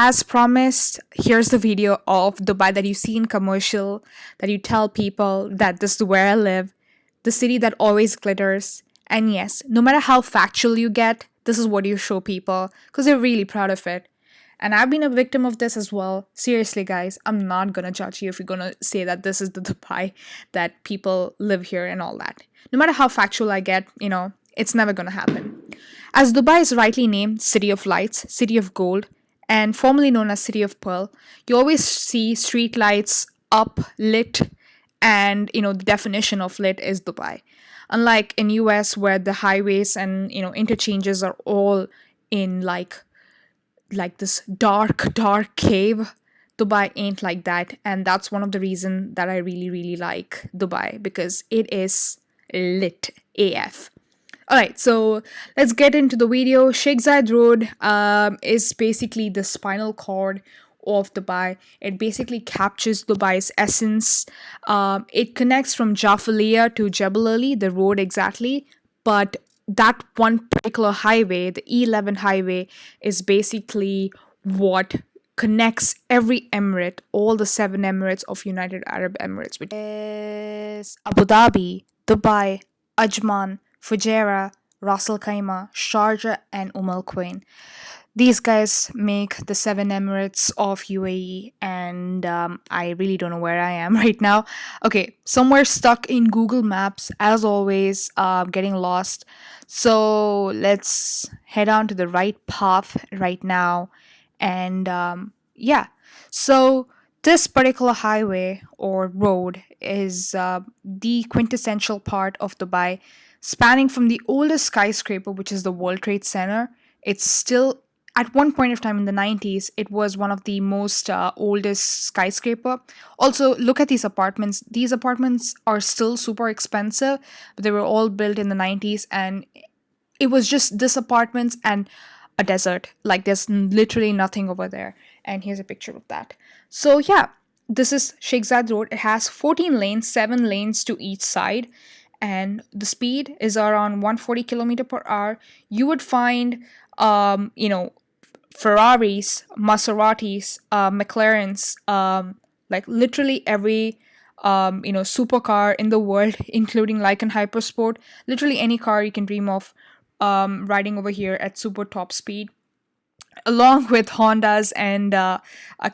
as promised, here's the video of Dubai that you see in commercial, that you tell people that this is where I live, the city that always glitters. And yes, no matter how factual you get, this is what you show people because they're really proud of it. And I've been a victim of this as well. Seriously, guys, I'm not gonna judge you if you're gonna say that this is the Dubai that people live here and all that. No matter how factual I get, it's never gonna happen. As Dubai is rightly named City of Lights, City of Gold, and formerly known as City of Pearl, you always see street lights up, lit, and the definition of lit is Dubai. Unlike in US where the highways and interchanges are all in like this dark cave, Dubai ain't like that, and that's one of the reasons that I really like Dubai, because it is lit AF. Alright, so let's get into the video. Sheikh Zayed Road is basically the spinal cord of Dubai. It basically captures Dubai's essence. It connects from Jafaliya to Jebel Ali, the road exactly, but that one particular highway, the E11 highway, is basically what connects every emirate, all the 7 emirates of United Arab Emirates, which is Abu Dhabi, Dubai, Ajman, Fujairah, Ras Al Khaimah, Sharjah, and Al Quwain. These guys make the 7 emirates of UAE, and I really don't know where I am right now. Okay, somewhere stuck in Google Maps, as always, getting lost. So let's head on to the right path right now. And yeah, so this particular highway or road is the quintessential part of Dubai, spanning from the oldest skyscraper, which is the World Trade Center. It's still, at one point of time in the 90s, it was one of the most oldest skyscraper. Also, look at these apartments. These apartments are still super expensive, but they were all built in the 90s, and it was just this apartments and a desert. Like, there's literally nothing over there. And here's a picture of that. So yeah, this is Sheikh Zayed Road. It has 14 lanes, 7 lanes to each side, and the speed is around 140 kilometer per hour. You would find Ferraris, Maseratis, McLarens, like literally every supercar in the world, including Lykan Hypersport. Literally any car you can dream of riding over here at super top speed, along with Hondas and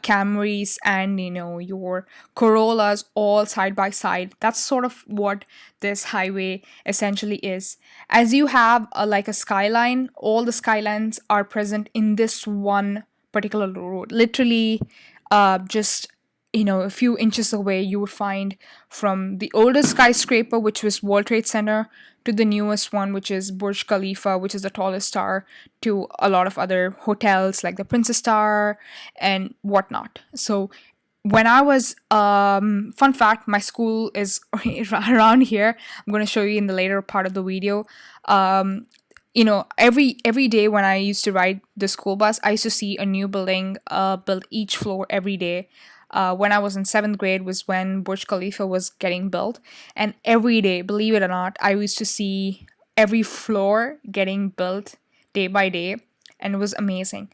Camrys and your Corollas all side by side. That's sort of what this highway essentially is. As you have like a skyline, all the skylines are present in this one particular road. Literally, just a few inches away, you would find from the oldest skyscraper, which was World Trade Center, to the newest one, which is Burj Khalifa, which is the tallest tower, to a lot of other hotels like the Princess Tower and whatnot. So when I was, fun fact, my school is around here. I'm going to show you in the later part of the video. Every day when I used to ride the school bus, I used to see a new building built each floor every day. When I was in 7th grade was when Burj Khalifa was getting built. And every day, believe it or not, I used to see every floor getting built day by day. And it was amazing.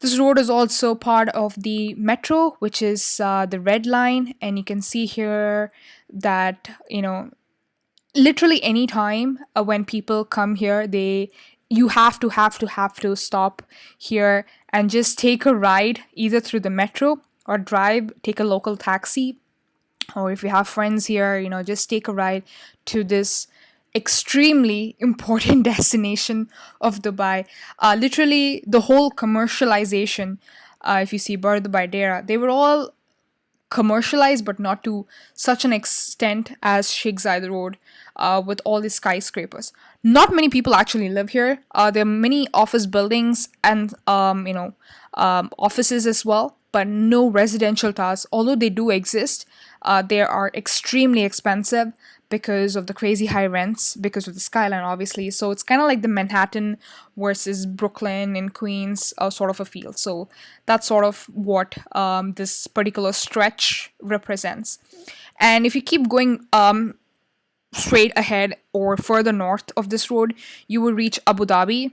This road is also part of the metro, which is the red line. And you can see here that, literally any time when people come here, you have to stop here and just take a ride either through the metro or take a local taxi, or if you have friends here, just take a ride to this extremely important destination of Dubai. Literally, the whole commercialization, if you see Bar Dubai Dera, they were all commercialized, but not to such an extent as Sheikh Zayed Road, with all these skyscrapers. Not many people actually live here. There are many office buildings and offices as well, but no residential towers. Although they do exist, they are extremely expensive because of the crazy high rents, because of the skyline, obviously. So it's kind of like the Manhattan versus Brooklyn and Queens sort of a feel. So that's sort of what this particular stretch represents. And if you keep going straight ahead or further north of this road, you will reach Abu Dhabi.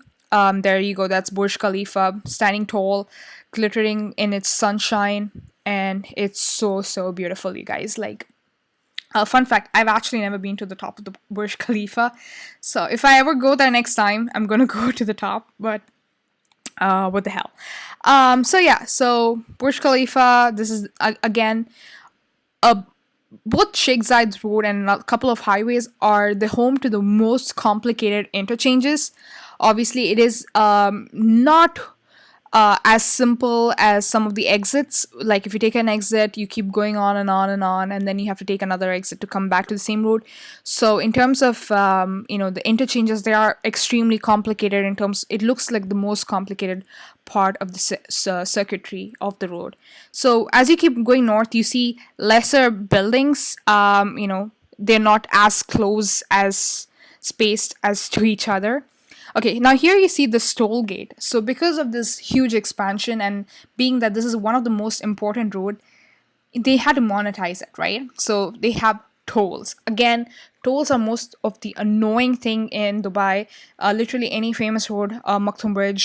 There you go, that's Burj Khalifa, standing tall, glittering in its sunshine, and it's so beautiful, you guys. Like, fun fact, I've actually never been to the top of the Burj Khalifa. So if I ever go there next time, I'm gonna go to the top. But what the hell? So yeah, so Burj Khalifa, this is again, a both Sheikh Zayed Road and a couple of highways are the home to the most complicated interchanges. Obviously, it is not as simple as some of the exits. Like if you take an exit, you keep going on and on and on, and then you have to take another exit to come back to the same road. So in terms of the interchanges, they are extremely complicated. In terms, it looks like the most complicated part of the circuitry of the road. So as you keep going north, you see lesser buildings. They're not as close as spaced as to each other. Okay, now here you see the toll gate. So because of this huge expansion and being that this is one of the most important road, they had to monetize it, right? So they have tolls. Again, tolls are most of the annoying thing in Dubai. Literally any famous road, Maktoum Bridge,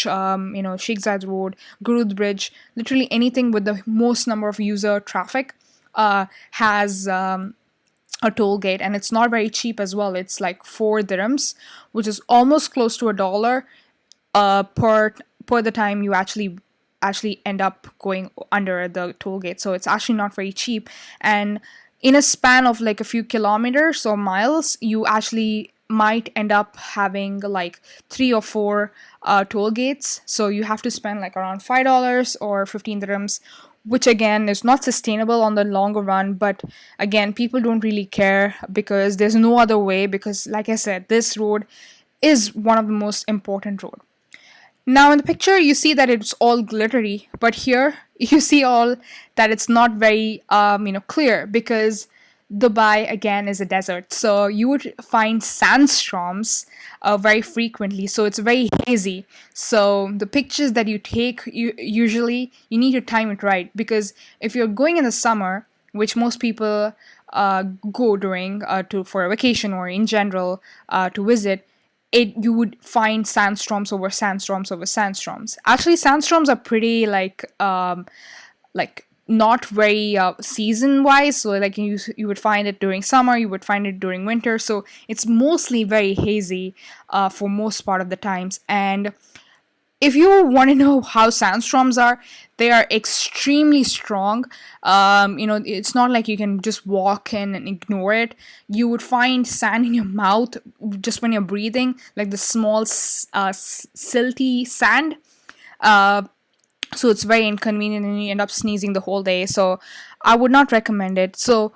Sheikh Zayed Road, Gurud Bridge, literally anything with the most number of user traffic has a toll gate, and it's not very cheap as well. It's like 4 dirhams, which is almost close to $1 per the time you actually end up going under the toll gate. So it's actually not very cheap, and in a span of like a few kilometers or miles, you actually might end up having like 3 or 4 toll gates. So you have to spend like around $5 or 15 dirhams, which again is not sustainable on the longer run. But again, people don't really care because there's no other way, because like I said, this road is one of the most important road. Now in the picture you see that it's all glittery, but here you see all that it's not very clear, because Dubai again is a desert, so you would find sandstorms very frequently, so it's very hazy. So the pictures that you take, usually you need to time it right, because if you're going in the summer, which most people go during for a vacation or in general to visit, you would find sandstorms over sandstorms over sandstorms. Actually, sandstorms are pretty like not very season wise. So like you would find it during summer, you would find it during winter. So it's mostly very hazy for most part of the times. And if you want to know how sandstorms are, they are extremely strong. It's not like you can just walk in and ignore it. You would find sand in your mouth just when you're breathing, like the small silty sand. So it's very inconvenient, and you end up sneezing the whole day. So I would not recommend it. So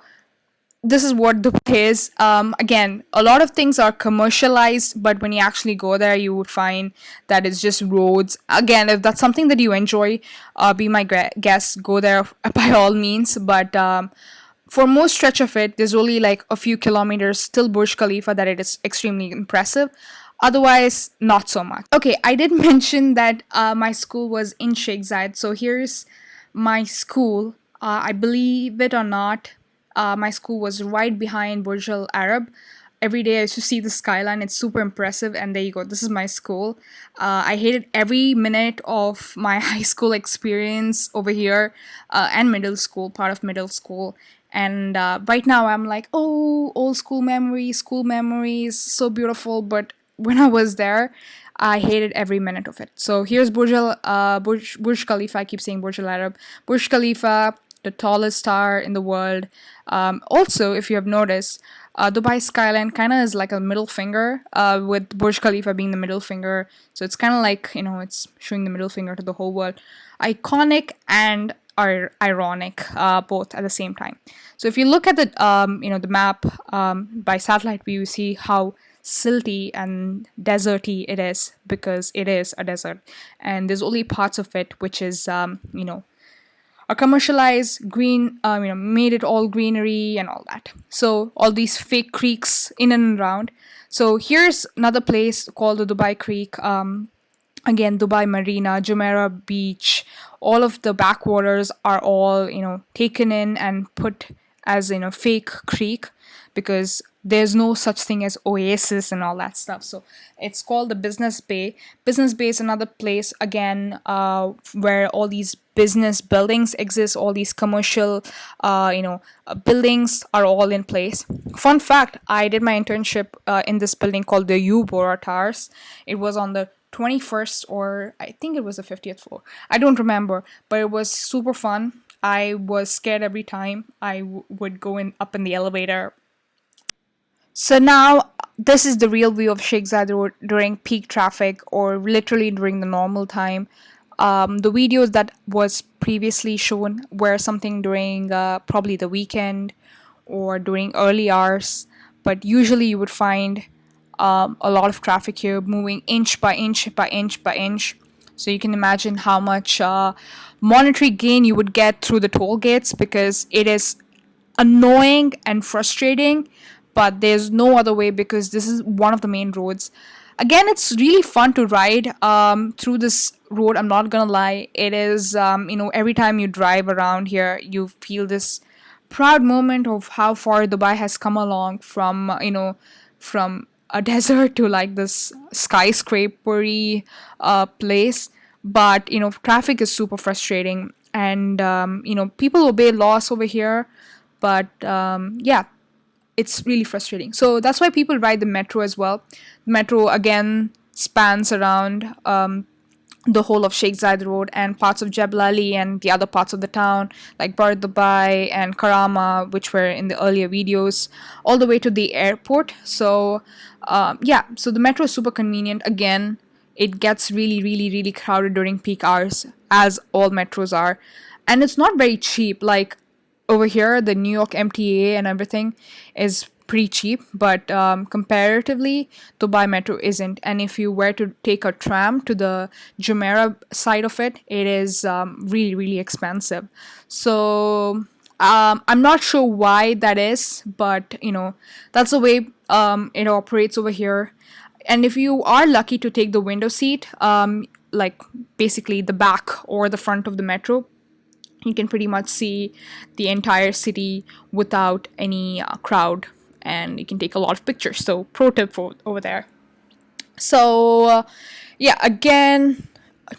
this is what Dubai is. Again, a lot of things are commercialized, but when you actually go there, you would find that it's just roads. Again, if that's something that you enjoy, be my guest, go there by all means. But for most stretch of it, there's only like a few kilometers till Burj Khalifa that it is extremely impressive. Otherwise, not so much. Okay, I did mention that my school was in Sheikh Zayed. So here's my school. I believe it or not, my school was right behind Burj Al Arab. Every day I used to see the skyline. It's super impressive. And there you go. This is my school. I hated every minute of my high school experience over here, and middle school, part of middle school. And right now I'm like, oh, old school memories, so beautiful. But when I was there, I hated every minute of it. So here's Burj Khalifa. I keep saying Burj Al Arab. Burj Khalifa, the tallest tower in the world. Also, if you have noticed, Dubai skyline kind of is like a middle finger, with Burj Khalifa being the middle finger. So it's kind of like, it's showing the middle finger to the whole world. Iconic and are ironic, both at the same time. So if you look at the map by satellite view, you see how silty and deserty it is, because it is a desert, and there's only parts of it which is are commercialized, green, made it all greenery and all that. So all these fake creeks in and around. So here's another place called the Dubai Creek. Again, Dubai Marina, Jumeirah Beach, all of the backwaters are all, taken in and put as, fake creek, because there's no such thing as oasis and all that stuff. So it's called the Business Bay. Business Bay is another place, again, where all these business buildings exist, all these commercial buildings are all in place. Fun fact, I did my internship in this building called the U Bora Towers. It was on the 21st, or I think it was the 50th floor. I don't remember, but it was super fun. I was scared every time I would go in up in the elevator. So now this is the real view of Sheikh Zayed Road during peak traffic, or literally during the normal time. The videos that was previously shown were something during probably the weekend or during early hours, but usually you would find a lot of traffic here, moving inch by inch by inch by inch. So you can imagine how much monetary gain you would get through the toll gates, because it is annoying and frustrating, but there's no other way because this is one of the main roads. Again, it's really fun to ride through this road. I'm not gonna lie, it is every time you drive around here, you feel this proud moment of how far Dubai has come along from from a desert to like this skyscrapery place. But traffic is super frustrating, and people obey laws over here, but yeah, it's really frustrating. So that's why people ride the metro as well. The metro again spans around the whole of Sheikh Zayed Road and parts of Jebel Ali and the other parts of the town like Bar Dubai and Karama, which were in the earlier videos, all the way to the airport. So yeah, so the metro is super convenient. Again, it gets really, really, really crowded during peak hours, as all metros are, and it's not very cheap. Like over here, the New York MTA and everything is pretty cheap, but comparatively, Dubai Metro isn't. And if you were to take a tram to the Jumeirah side of it, it is really, really expensive. So I'm not sure why that is, but that's the way it operates over here. And if you are lucky to take the window seat, like basically the back or the front of the metro, you can pretty much see the entire city without any crowd, and you can take a lot of pictures. So pro tip for over there. So yeah, again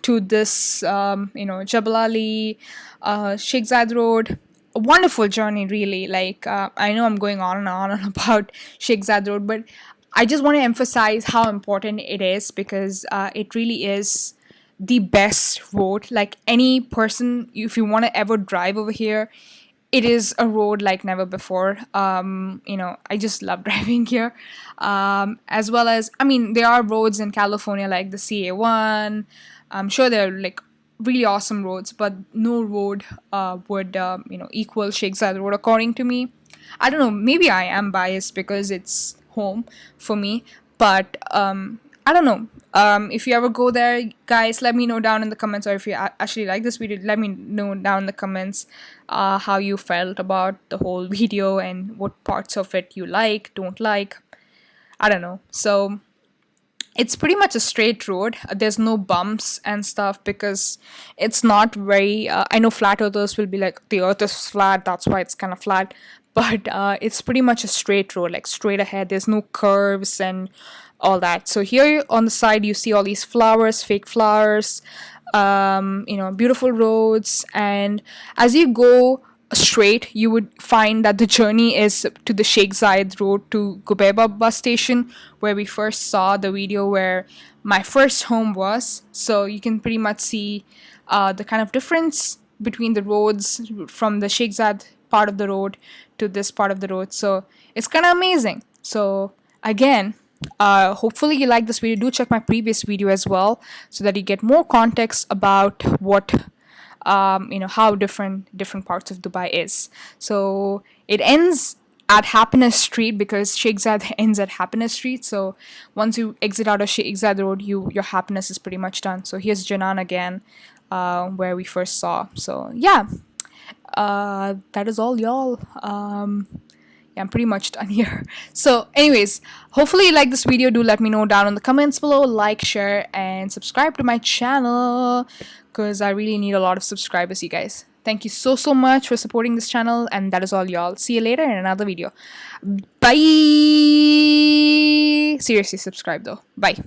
to this Jebel Ali, Sheikh Zayed Road, a wonderful journey really. Like I know I'm going on and on about Sheikh Zayed Road, but I just want to emphasize how important it is, because it really is the best road. Like any person, if you want to ever drive over here, it is a road like never before. I just love driving here. As well as, I mean, there are roads in California like the CA1. I'm sure they're like really awesome roads, but no road would equal Sheikh Zayed Road according to me. I don't know, maybe I am biased because it's home for me, but I don't know. If you ever go there, guys, let me know down in the comments, or if you actually like this video, let me know down in the comments how you felt about the whole video and what parts of it you like, don't like. I don't know. So it's pretty much a straight road. There's no bumps and stuff, because it's not very I know flat earthers will be like, the earth is flat, that's why it's kind of flat, but it's pretty much a straight road, like straight ahead. There's no curves and all that. So here on the side you see all these flowers, fake flowers, beautiful roads, and as you go straight, you would find that the journey is to the Sheikh Zayed Road to Gubeba bus station, where we first saw the video where my first home was. So you can pretty much see the kind of difference between the roads from the Sheikh Zayed part of the road to this part of the road. So it's kind of amazing. So again, hopefully you like this video. Do check my previous video as well, so that you get more context about what how different parts of Dubai is. So it ends at Happiness Street, because Sheikh Zayed ends at Happiness Street. So once you exit out of Sheikh Zayed Road, your happiness is pretty much done. So here's Janan again, where we first saw. So yeah, that is all, y'all. Yeah, I'm pretty much done here. So anyways, hopefully you like this video. Do let me know down in the comments below. Like, share, and subscribe to my channel, because I really need a lot of subscribers, you guys. Thank you so much for supporting this channel, and that is all, y'all. See you later in another video. Bye. Seriously, subscribe though. Bye.